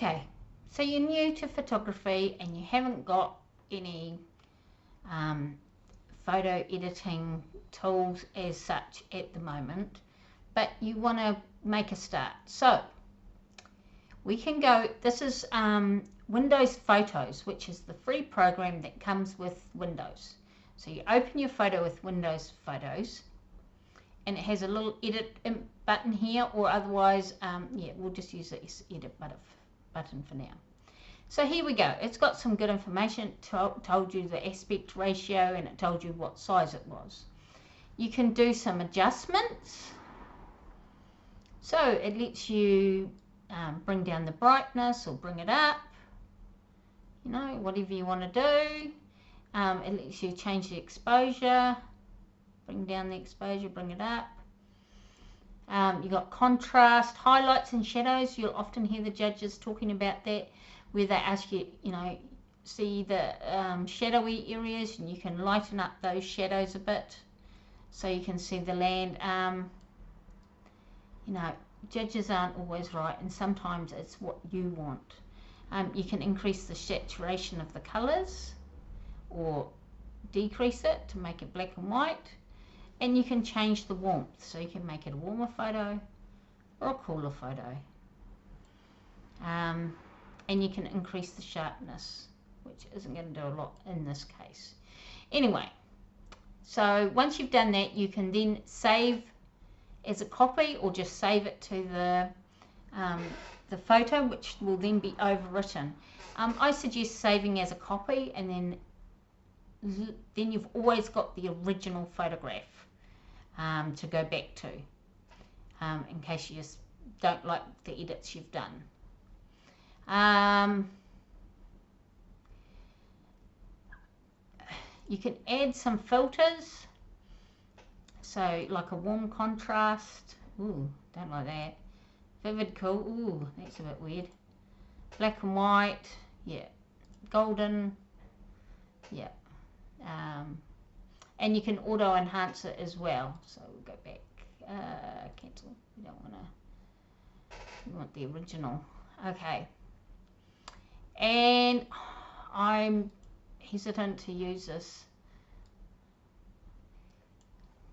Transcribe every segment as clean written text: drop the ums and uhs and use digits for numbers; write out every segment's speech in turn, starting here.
Okay, so you're new to photography and you haven't got any photo editing tools as such at the moment, but you want to make a start. So we can go, this is Windows Photos, which is the free program that comes with Windows. So you open your photo with Windows Photos, and it has a little edit button here, or otherwise, yeah, we'll just use this edit button for now. So here we go. It's got some good information. It told you the aspect ratio, and it told you what size it was. You can do some adjustments. So it lets you bring down the brightness or bring it up, you know, whatever you want to do. It lets you change the exposure, bring down the exposure, bring it up. You've got contrast, highlights and shadows. You'll often hear the judges talking about that, where they ask you, you know, see the shadowy areas, and you can lighten up those shadows a bit so you can see the land. You know, judges aren't always right, and sometimes it's what you want. You can increase the saturation of the colours or decrease it to make it black and white, and you can change the warmth, so you can make it a warmer photo or a cooler photo, and you can increase the sharpness, which isn't going to do a lot in this case. Anyway, so once you've done that, you can then save as a copy, or just save it to the photo, which will then be overwritten. I suggest saving as a copy, and then you've always got the original photograph to go back to, in case you just don't like the edits you've done. You can add some filters, so like a warm contrast. Ooh, don't like that. Vivid cool. Ooh, that's a bit weird. Black and white. Yeah. Golden. Yeah. And you can auto enhance it as well. So we'll go back. Cancel. We don't want to. We want the original. Okay. And I'm hesitant to use this,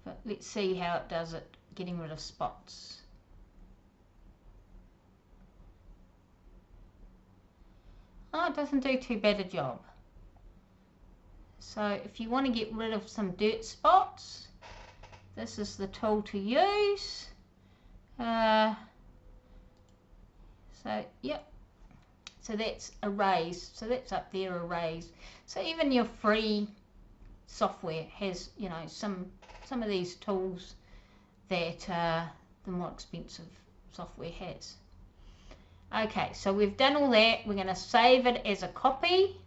but let's see how it does it getting rid of spots. Oh, it doesn't do too bad a job. So if you want to get rid of some dirt spots, this is the tool to use. So yep, so that's erase, so that's up there, erase. So even your free software has, you know, some of these tools that the more expensive software has. Okay, so we've done all that. We're going to save it as a copy.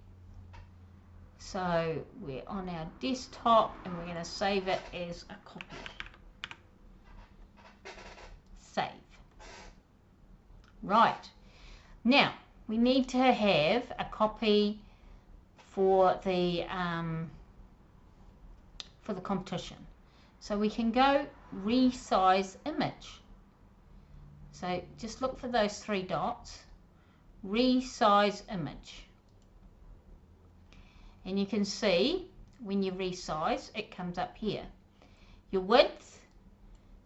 So we're on our desktop, and we're going to save it as a copy. Save. Right. Now, we need to have a copy for the competition. So we can go resize image. So just look for those three dots, resize image. And you can see when you resize, it comes up here. Your width,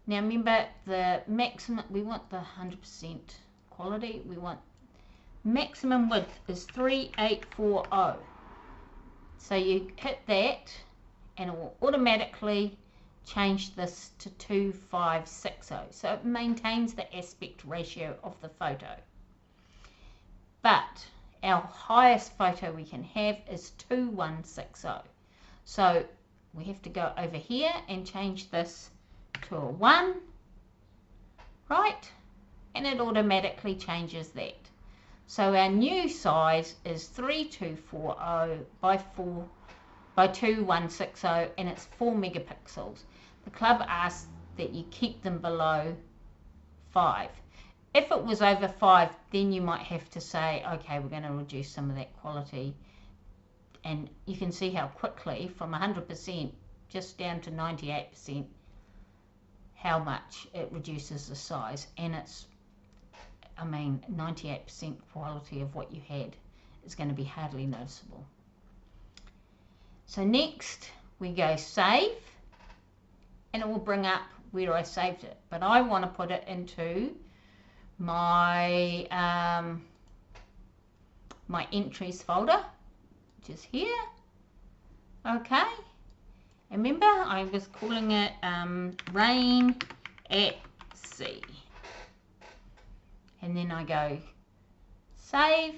now remember the maximum, we want the 100% quality, we want maximum width is 3840. So you hit that, and it will automatically change this to 2560. So it maintains the aspect ratio of the photo. But our highest photo we can have is 2160. So we have to go over here and change this to a 1, right? And it automatically changes that. So our new size is 3240 by 2160, and it's 4 megapixels. The club asks that you keep them below 5. If it was over 5, then you might have to say, okay, we're going to reduce some of that quality. And you can see how quickly, from 100% just down to 98%, how much it reduces the size. And it's I mean 98% quality of what you had is going to be hardly noticeable. So next we go save, and it will bring up where I saved it, but I want to put it into my my entries folder, which is here. Okay, and remember I was calling it rain at sea, and then I go save,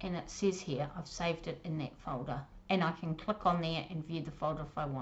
and it says here I've saved it in that folder, and I can click on there and view the folder if I want.